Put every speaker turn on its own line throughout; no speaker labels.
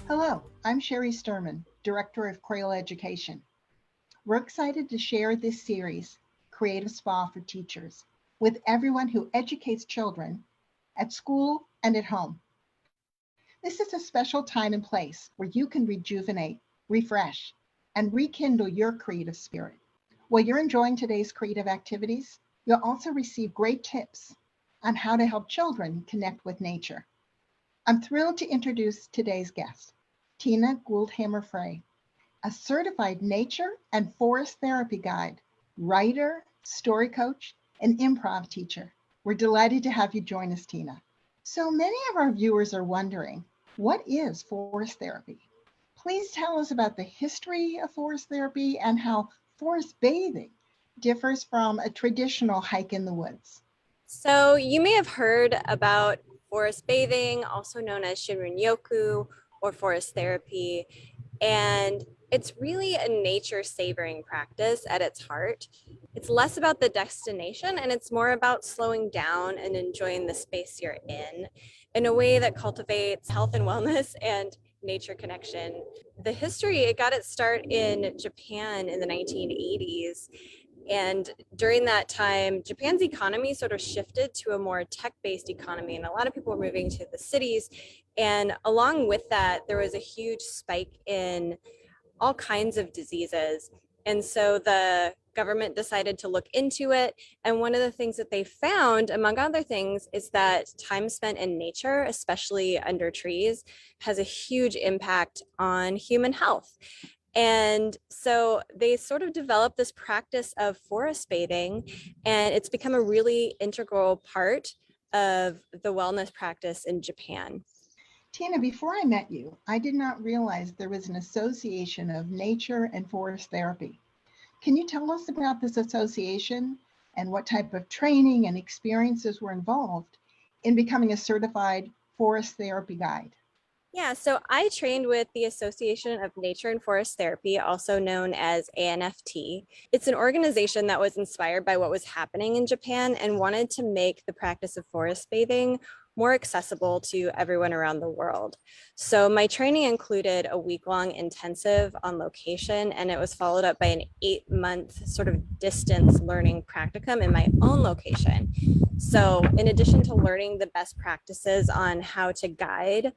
Hello, I'm Sherry Sturman, Director of Cradle Education. We're excited to share this series, Creative Spa for Teachers, with everyone who educates children at school and at home. This is a special time and place where you can rejuvenate, refresh, and rekindle your creative spirit. While you're enjoying today's creative activities, you'll also receive great tips on how to help children connect with nature. I'm thrilled to introduce today's guest, Tina Gouldhammer-Frey, a certified nature and forest therapy guide, writer, story coach, and improv teacher. We're delighted to have you join us, Tina. So many of our viewers are wondering, what is forest therapy? Please tell us about the history of forest therapy and how forest bathing differs from a traditional hike in the woods.
So you may have heard about forest bathing, also known as Shinrin-yoku or forest therapy. And it's really a nature savoring practice at its heart. It's less about the destination and it's more about slowing down and enjoying the space you're in a way that cultivates health and wellness and nature connection. The history, it got its start in Japan in the 1980s. And during that time, Japan's economy sort of shifted to a more tech-based economy, and a lot of people were moving to the cities. And along with that, there was a huge spike in all kinds of diseases. And so the government decided to look into it. And one of the things that they found, among other things, is that time spent in nature, especially under trees, has a huge impact on human health. And so they sort of developed this practice of forest bathing, and it's become a really integral part of the wellness practice in Japan.
Tina, before I met you, I did not realize there was an association of nature and forest therapy. Can you tell us about this association and what type of training and experiences were involved in becoming a certified forest therapy guide?
Yeah, so I trained with the Association of Nature and Forest Therapy, also known as ANFT. It's an organization that was inspired by what was happening in Japan and wanted to make the practice of forest bathing more accessible to everyone around the world. So my training included a week-long intensive on location, and it was followed up by an 8-month sort of distance learning practicum in my own location. So in addition to learning the best practices on how to guide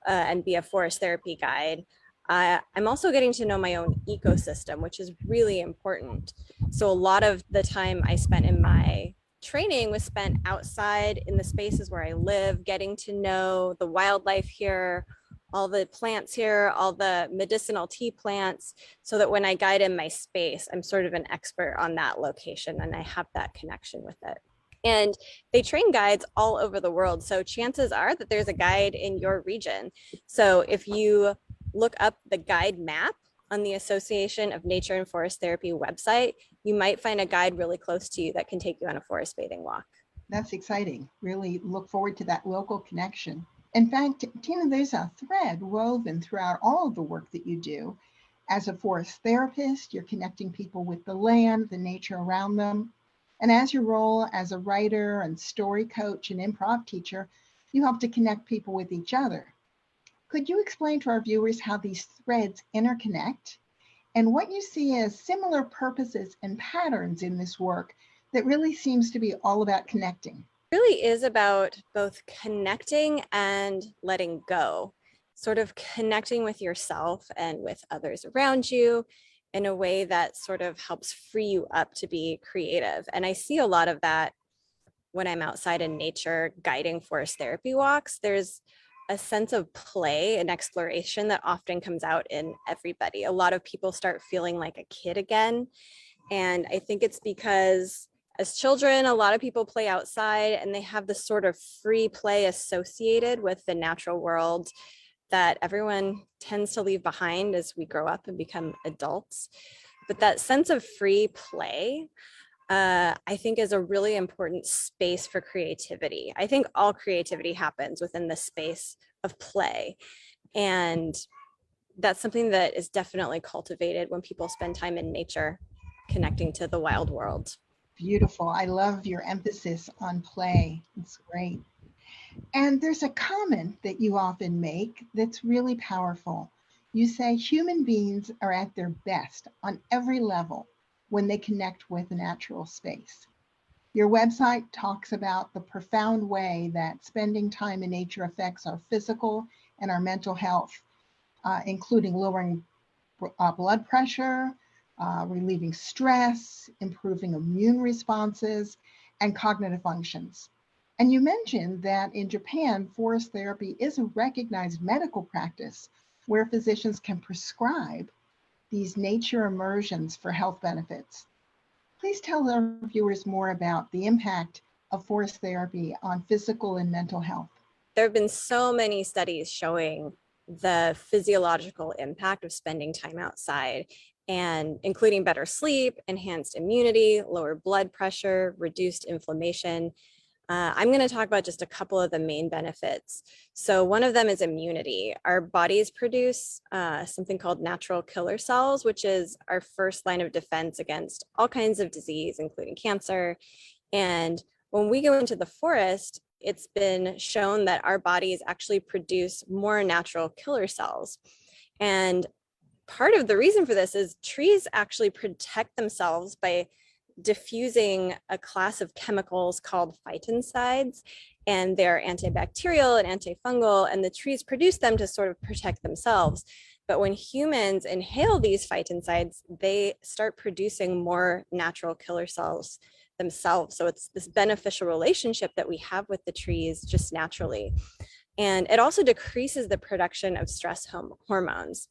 and be a forest therapy guide, I'm also getting to know my own ecosystem, which is really important. So a lot of the time I spent in my training was spent outside in the spaces where I live, getting to know the wildlife here, all the plants here, all the medicinal tea plants, so that when I guide in my space, I'm sort of an expert on that location and I have that connection with it. And they train guides all over the world. So chances are that there's a guide in your region. So if you look up the guide map on the Association of Nature and Forest Therapy website, you might find a guide really close to you that can take you on a forest bathing walk.
That's exciting. Really look forward to that local connection. In fact, Tina, there's a thread woven throughout all of the work that you do. As a forest therapist, you're connecting people with the land, the nature around them. And as your role as a writer and story coach and improv teacher, you help to connect people with each other. Could you explain to our viewers how these threads interconnect and what you see as similar purposes and patterns in this work that really seems to be all about connecting?
It really is about both connecting and letting go, sort of connecting with yourself and with others around you in a way that sort of helps free you up to be creative. And I see a lot of that when I'm outside in nature guiding forest therapy walks. There's a sense of play and exploration that often comes out in everybody. A lot of people start feeling like a kid again. And I think it's because as children, a lot of people play outside and they have this sort of free play associated with the natural world that everyone tends to leave behind as we grow up and become adults. But that sense of free play, I think, is a really important space for creativity. I think all creativity happens within the space of play. And that's something that is definitely cultivated when people spend time in nature, connecting to the wild world.
Beautiful. I love your emphasis on play. It's great. And there's a comment that you often make that's really powerful. You say human beings are at their best on every level when they connect with natural space. Your website talks about the profound way that spending time in nature affects our physical and our mental health, including lowering blood pressure, relieving stress, improving immune responses, and cognitive functions. And you mentioned that in Japan, forest therapy is a recognized medical practice where physicians can prescribe these nature immersions for health benefits. Please tell our viewers more about the impact of forest therapy on physical and mental health.
There have been so many studies showing the physiological impact of spending time outside, and including better sleep, enhanced immunity, lower blood pressure, reduced inflammation. I'm going to talk about just a couple of the main benefits. So one of them is immunity. Our bodies produce something called natural killer cells, which is our first line of defense against all kinds of disease, including cancer. And when we go into the forest, it's been shown that our bodies actually produce more natural killer cells. And part of the reason for this is trees actually protect themselves by diffusing a class of chemicals called phytoncides, and they're antibacterial and antifungal, and the trees produce them to sort of protect themselves. But when humans inhale these phytoncides, they start producing more natural killer cells themselves. So it's this beneficial relationship that we have with the trees just naturally. And it also decreases the production of stress hormones.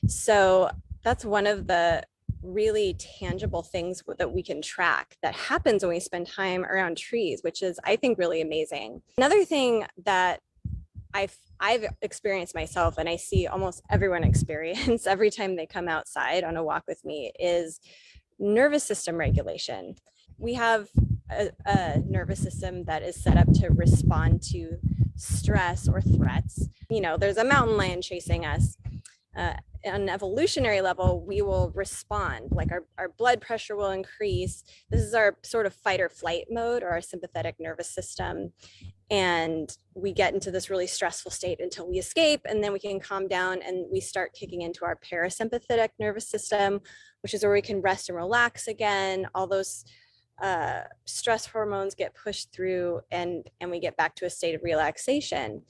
So that's one of the really tangible things that we can track that happens when we spend time around trees, which is, I think, really amazing. Another thing that I've experienced myself, and I see almost everyone experience every time they come outside on a walk with me, is nervous system regulation. We have a nervous system that is set up to respond to stress or threats. You know, there's a mountain lion chasing us. On an evolutionary level, we will respond, like our blood pressure will increase. This is our sort of fight or flight mode, or our sympathetic nervous system. And we get into this really stressful state until we escape, and then we can calm down and we start kicking into our parasympathetic nervous system, which is where we can rest and relax again. All those stress hormones get pushed through, and we get back to a state of relaxation.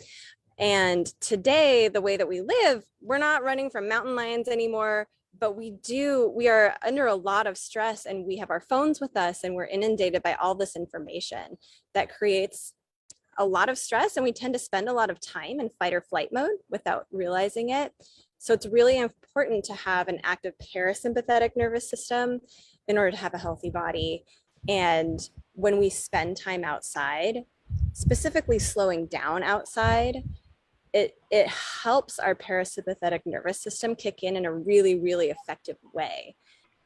And today, the way that we live, we're not running from mountain lions anymore, but we are under a lot of stress, and we have our phones with us, and we're inundated by all this information that creates a lot of stress, and we tend to spend a lot of time in fight or flight mode without realizing it. So it's really important to have an active parasympathetic nervous system in order to have a healthy body. And when we spend time outside, specifically slowing down outside, it helps our parasympathetic nervous system kick in a really, really effective way.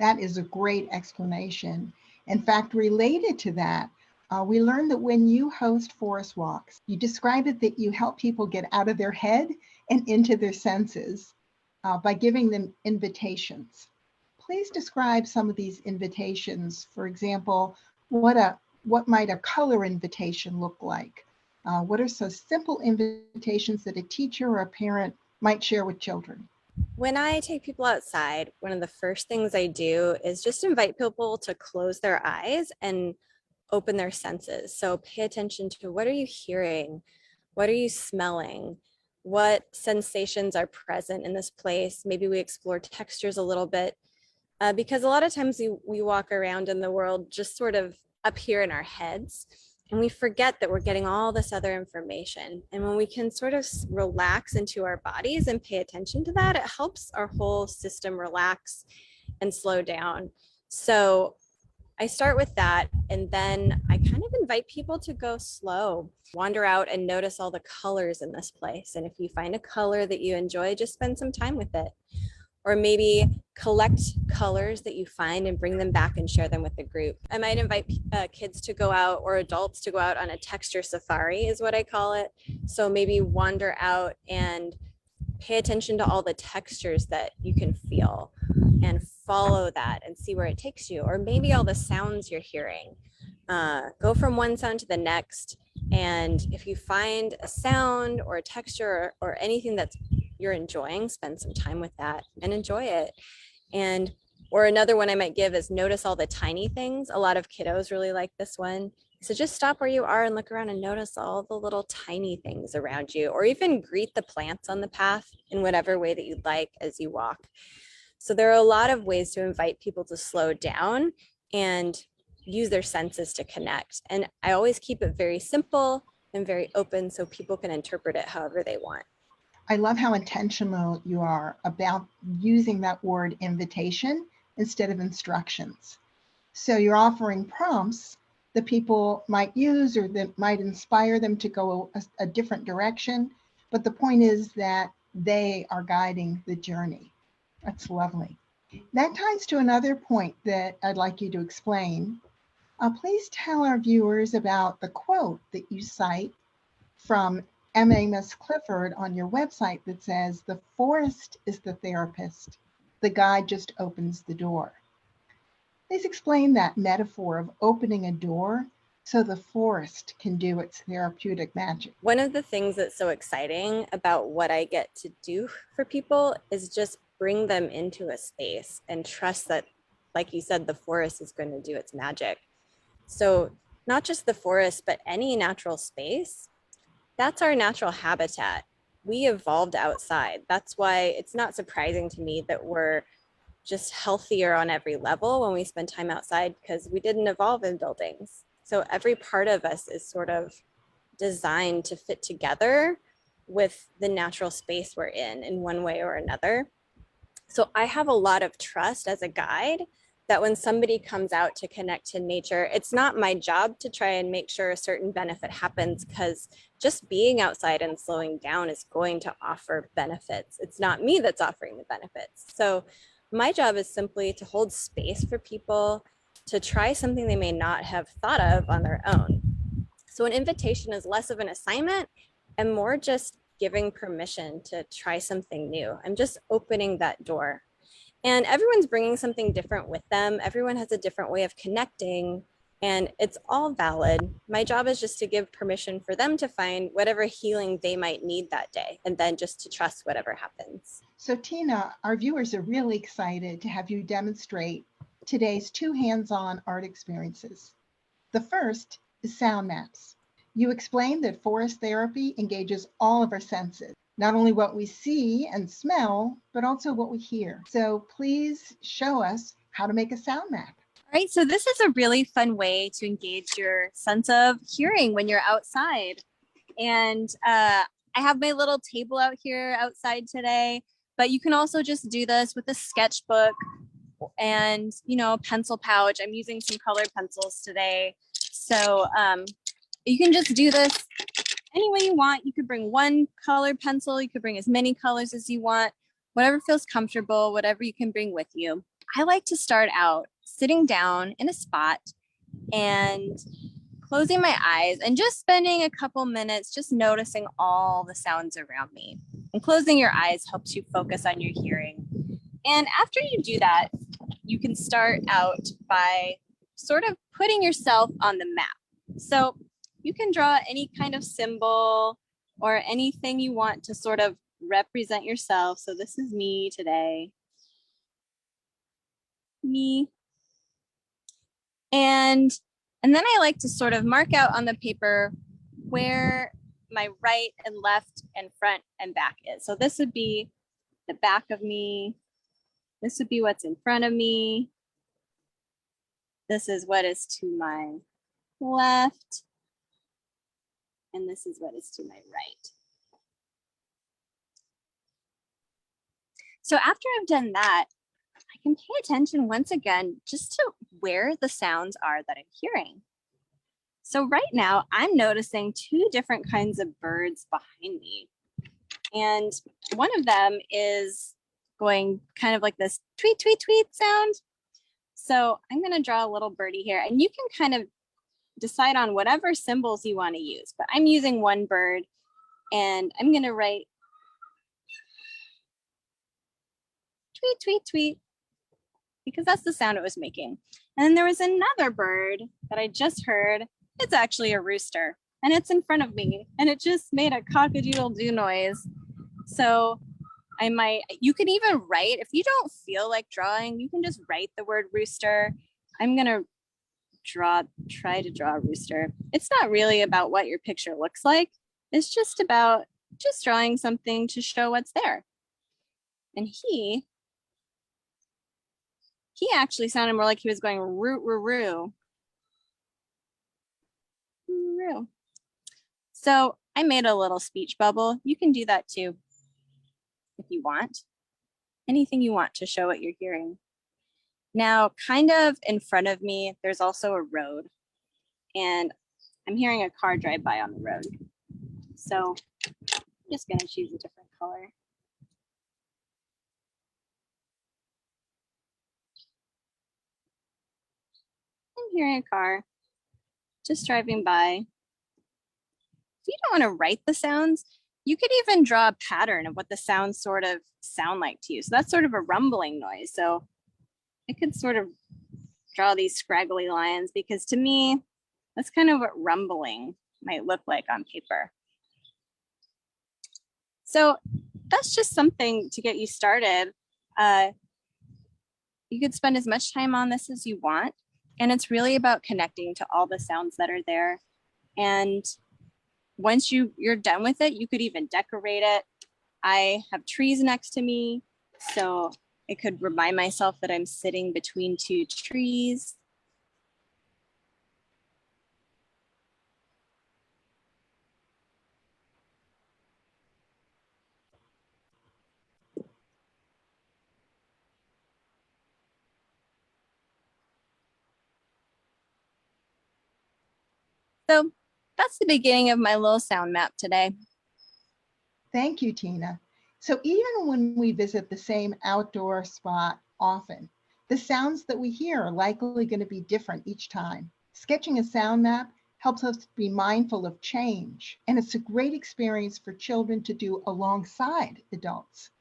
That is a great explanation. In fact, related to that, we learned that when you host forest walks, you describe it that you help people get out of their head and into their senses by giving them invitations. Please describe some of these invitations. For example, what might a color invitation look like? What are some simple invitations that a teacher or a parent might share with children?
When I take people outside, one of the first things I do is just invite people to close their eyes and open their senses. So pay attention to, what are you hearing? What are you smelling? What sensations are present in this place? Maybe we explore textures a little bit, because a lot of times we walk around in the world just sort of up here in our heads, and we forget that we're getting all this other information. And when we can sort of relax into our bodies and pay attention to that, it helps our whole system relax and slow down. So I start with that, and then I kind of invite people to go slow, wander out and notice all the colors in this place. And if you find a color that you enjoy, just spend some time with it. Or maybe collect colors that you find and bring them back and share them with the group. I might invite kids to go out, or adults to go out on a texture safari is what I call it. So maybe wander out and pay attention to all the textures that you can feel and follow that and see where it takes you. Or maybe all the sounds you're hearing. Go from one sound to the next And if you find a sound or a texture or anything that you're enjoying, spend some time with that and enjoy it. And or another one I might give is notice all the tiny things. A lot of kiddos really like this one. So just stop where you are and look around and notice all the little tiny things around you, or even greet the plants on the path in whatever way that you'd like as you walk. So there are a lot of ways to invite people to slow down and use their senses to connect. And I always keep it very simple and very open so people can interpret it however they want.
I love how intentional you are about using that word invitation instead of instructions. So you're offering prompts that people might use or that might inspire them to go a different direction. But the point is that they are guiding the journey. That's lovely. That ties to another point that I'd like you to explain. Please tell our viewers about the quote that you cite from M. Amos Clifford on your website that says, "The forest is the therapist. The guide just opens the door." Please explain that metaphor of opening a door so the forest can do its therapeutic magic.
One of the things that's so exciting about what I get to do for people is just bring them into a space and trust that, like you said, the forest is going to do its magic. So not just the forest, but any natural space, that's our natural habitat. We evolved outside. That's why it's not surprising to me that we're just healthier on every level when we spend time outside, because we didn't evolve in buildings. So every part of us is sort of designed to fit together with the natural space we're in one way or another. So I have a lot of trust as a guide that when somebody comes out to connect to nature, it's not my job to try and make sure a certain benefit happens, because just being outside and slowing down is going to offer benefits. It's not me that's offering the benefits. So my job is simply to hold space for people to try something they may not have thought of on their own. So an invitation is less of an assignment and more just giving permission to try something new. I'm just opening that door. And everyone's bringing something different with them. Everyone has a different way of connecting, and it's all valid. My job is just to give permission for them to find whatever healing they might need that day, and then just to trust whatever happens.
So Tina, our viewers are really excited to have you demonstrate today's two hands-on art experiences. The first is sound maps. You explained that forest therapy engages all of our senses, not only what we see and smell, but also what we hear. So please show us how to make a sound map.
All right, so this is a really fun way to engage your sense of hearing when you're outside. And I have my little table out here outside today, but you can also just do this with a sketchbook and, a pencil pouch. I'm using some colored pencils today. So you can just do this any way you want. You could bring one colored pencil. You could bring as many colors as you want, whatever feels comfortable, whatever you can bring with you. I like to start out sitting down in a spot and closing my eyes and just spending a couple minutes just noticing all the sounds around me. And closing your eyes helps you focus on your hearing. And after you do that, you can start out by sort of putting yourself on the map. So you can draw any kind of symbol or anything you want to sort of represent yourself. So this is me today. Me. And then I like to sort of mark out on the paper where my right and left and front and back is. So this would be the back of me. This would be what's in front of me. This is what is to my left. And this is what is to my right. So after I've done that, I can pay attention once again just to where the sounds are that I'm hearing. So right now I'm noticing two different kinds of birds behind me. And one of them is going kind of like this tweet, tweet, tweet sound. So I'm going to draw a little birdie here, and you can kind of decide on whatever symbols you want to use, but I'm using one bird and I'm going to write tweet, tweet, tweet, because that's the sound it was making. And then there was another bird that I just heard. It's actually a rooster. and it's in front of me, and it just made a cock-a-doodle-doo noise. So you can even write, if you don't feel like drawing, you can just write the word rooster. I'm gonna try to draw a rooster. It's not really about what your picture looks like. It's just about drawing something to show what's there. And he actually sounded more like he was going roo roo roo. Roo. So I made a little speech bubble. You can do that too if you want. Anything you want to show what you're hearing. Now, kind of in front of me, there's also a road, and I'm hearing a car drive by on the road. So I'm just gonna choose a different color. I'm hearing a car just driving by. If you don't want to write the sounds, you could even draw a pattern of what the sounds sort of sound like to you. So that's sort of a rumbling noise. So I could sort of draw these scraggly lines, because to me, that's kind of what rumbling might look like on paper. So that's just something to get you started. You could spend as much time on this as you want. And it's really about connecting to all the sounds that are there. And once you're done with it, you could even decorate it. I have trees next to me, so I could remind myself that I'm sitting between two trees. So that's the beginning of my little sound map today.
Thank you, Tina. So even when we visit the same outdoor spot often, the sounds that we hear are likely going to be different each time. Sketching a sound map helps us be mindful of change, and it's a great experience for children to do alongside adults.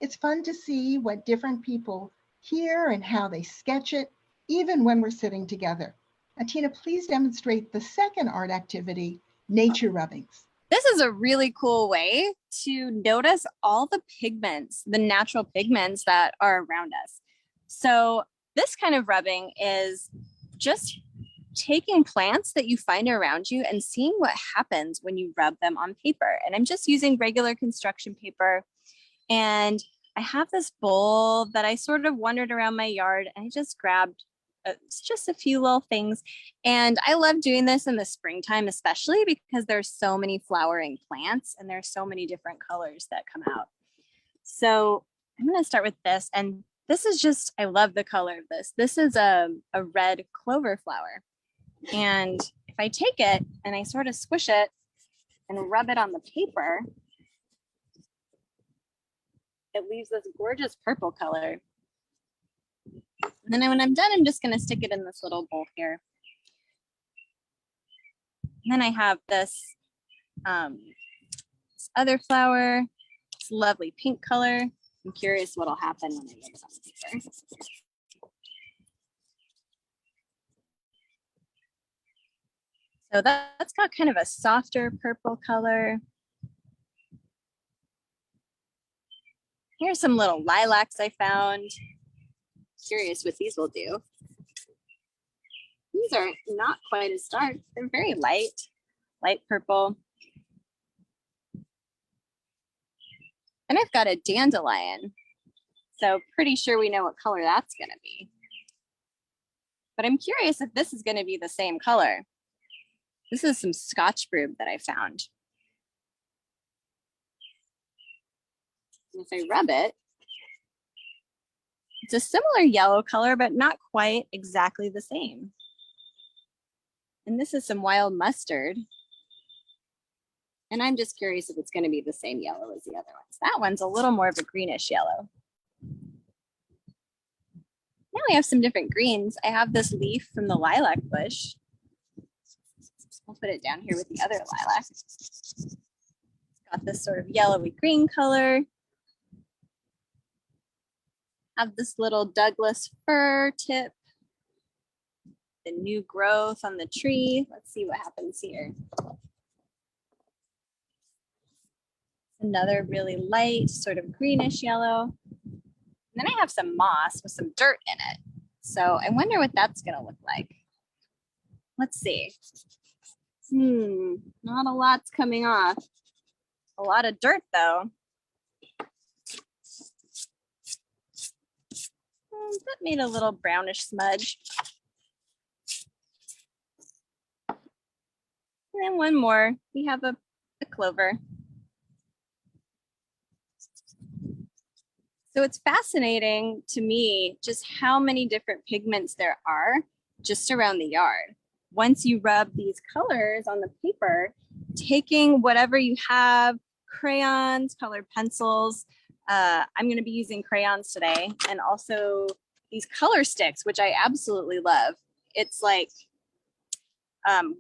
It's fun to see what different people hear and how they sketch it, even when we're sitting together. Tina, please demonstrate the second art activity, nature rubbings.
This is a really cool way to notice all the pigments, the natural pigments that are around us. So this kind of rubbing is just taking plants that you find around you and seeing what happens when you rub them on paper. And I'm just using regular construction paper. And I have this bowl that I sort of wandered around my yard, and I just grabbed just a few little things. And I love doing this in the springtime, especially because there's so many flowering plants and there's so many different colors that come out. So I'm going to start with this. And this is just, I love the color of this. This is a red clover flower. And if I take it and I sort of squish it and rub it on the paper, it leaves this gorgeous purple color. And then when I'm done, I'm just going to stick it in this little bowl here. And then I have this other flower, this lovely pink color. I'm curious what'll happen when I rub it on the paper. So that's got kind of a softer purple color. Here's some little lilacs I found. Curious what these will do. These are not quite as dark. They're very light purple. And I've got a dandelion. So pretty sure we know what color that's gonna be. But I'm curious if this is gonna be the same color. This is some Scotch broom that I found. And if I rub it, it's a similar yellow color, but not quite exactly the same. And this is some wild mustard. And I'm just curious if it's going to be the same yellow as the other ones. That one's a little more of a greenish yellow. Now we have some different greens. I have this leaf from the lilac bush. I'll put it down here with the other lilac. It's got this sort of yellowy green color. Have this little Douglas fir tip. The new growth on the tree. Let's see what happens here. Another really light, sort of greenish yellow. And then I have some moss with some dirt in it. So I wonder what that's gonna look like. Let's see. Not a lot's coming off. A lot of dirt though. That made a little brownish smudge. And then one more, we have a clover. So it's fascinating to me just how many different pigments there are just around the yard. Once you rub these colors on the paper, taking whatever you have, crayons, colored pencils, I'm gonna be using crayons today, and also these color sticks, which I absolutely love. It's like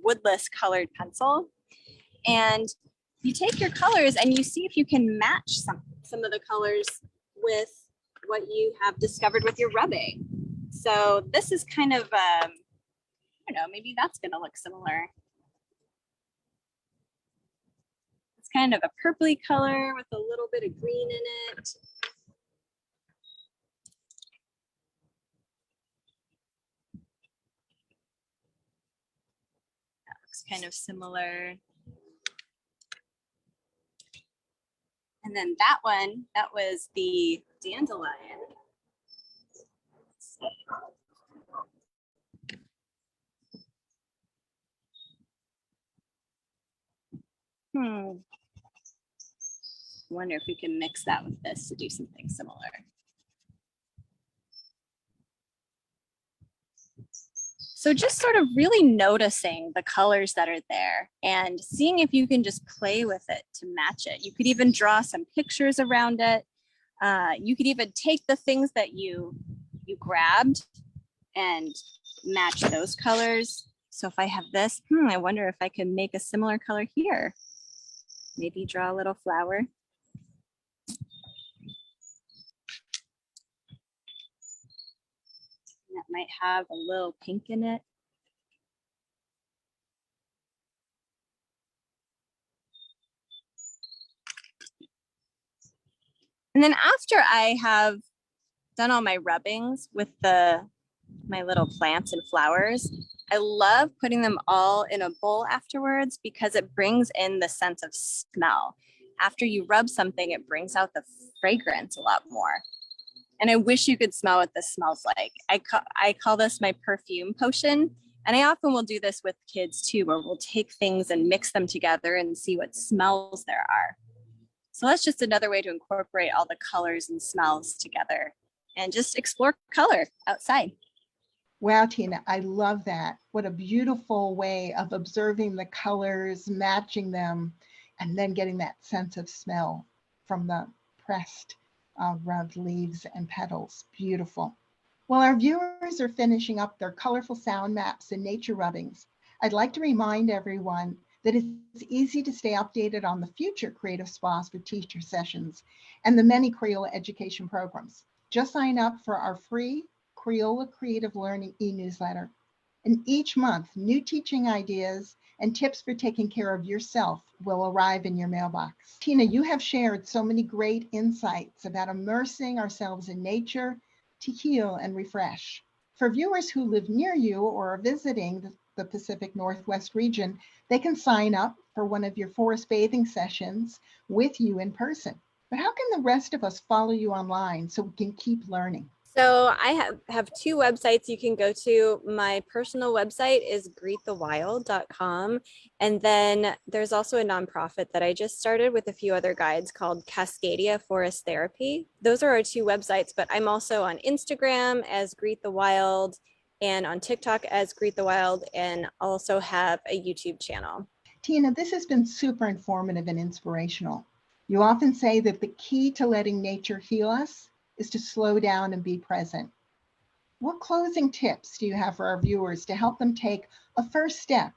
woodless colored pencil. And you take your colors and you see if you can match some of the colors with what you have discovered with your rubbing. So this is kind of, I don't know, maybe that's gonna look similar. It's kind of a purpley color with a little bit of green in it. That looks kind of similar. And then that one, that was the dandelion. Wonder if we can mix that with this to do something similar. So just sort of really noticing the colors that are there and seeing if you can just play with it to match it. You could even draw some pictures around it. You could even take the things that you grabbed and match those colors. So if I have this, I wonder if I can make a similar color here. Maybe draw a little flower. That might have a little pink in it. And then after I have done all my rubbings with my little plants and flowers, I love putting them all in a bowl afterwards because it brings in the sense of smell. After you rub something, it brings out the fragrance a lot more. And I wish you could smell what this smells like. I call this my perfume potion. And I often will do this with kids too, where we'll take things and mix them together and see what smells there are. So that's just another way to incorporate all the colors and smells together and just explore color outside.
Wow, Tina, I love that. What a beautiful way of observing the colors, matching them, and then getting that sense of smell from the pressed rubbed leaves and petals. Beautiful. While our viewers are finishing up their colorful sound maps and nature rubbings, I'd like to remind everyone that it's easy to stay updated on the future Creative Spas for Teachers sessions and the many Crayola education programs. Just sign up for our free Crayola Creative Learning e-newsletter. And each month, new teaching ideas and tips for taking care of yourself will arrive in your mailbox. Tina, you have shared so many great insights about immersing ourselves in nature to heal and refresh. For viewers who live near you or are visiting the Pacific Northwest region, they can sign up for one of your forest bathing sessions with you in person. But how can the rest of us follow you online so we can keep learning?
So I have two websites you can go to. My personal website is greetthewild.com. And then there's also a nonprofit that I just started with a few other guides called Cascadia Forest Therapy. Those are our two websites, but I'm also on Instagram as Greet the Wild and on TikTok as Greet the Wild, and also have a YouTube channel.
Tina, this has been super informative and inspirational. You often say that the key to letting nature heal us is to slow down and be present. What closing tips do you have for our viewers to help them take a first step,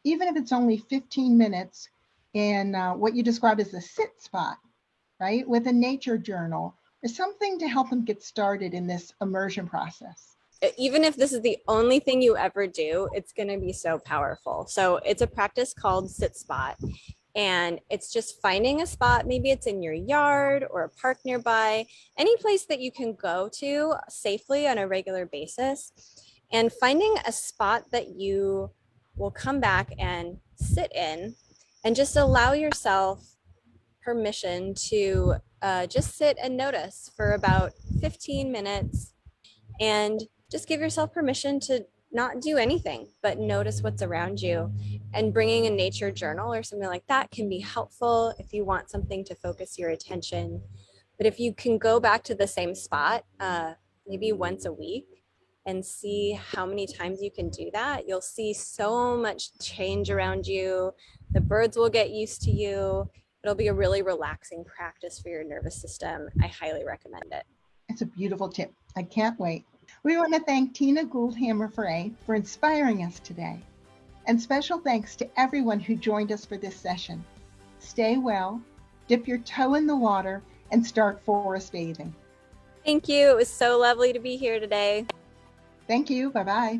even if it's only 15 minutes in what you describe as a sit spot, right? With a nature journal or something to help them get started in this immersion process?
Even if this is the only thing you ever do, it's going to be so powerful. So it's a practice called Sit Spot. And it's just finding a spot, maybe it's in your yard or a park nearby, any place that you can go to safely on a regular basis, and finding a spot that you will come back and sit in and just allow yourself permission to just sit and notice for about 15 minutes and just give yourself permission to not do anything but notice what's around you. And bringing a nature journal or something like that can be helpful if you want something to focus your attention. But if you can go back to the same spot maybe once a week and see how many times you can do that, you'll see so much change around you. The birds will get used to you. It'll be a really relaxing practice for your nervous system. I highly recommend it.
It's a beautiful tip. I can't wait. We want to thank Tina Gouldhammer-Frey for inspiring us today. And special thanks to everyone who joined us for this session. Stay well, dip your toe in the water, and start forest bathing.
Thank you. It was so lovely to be here today.
Thank you. Bye-bye.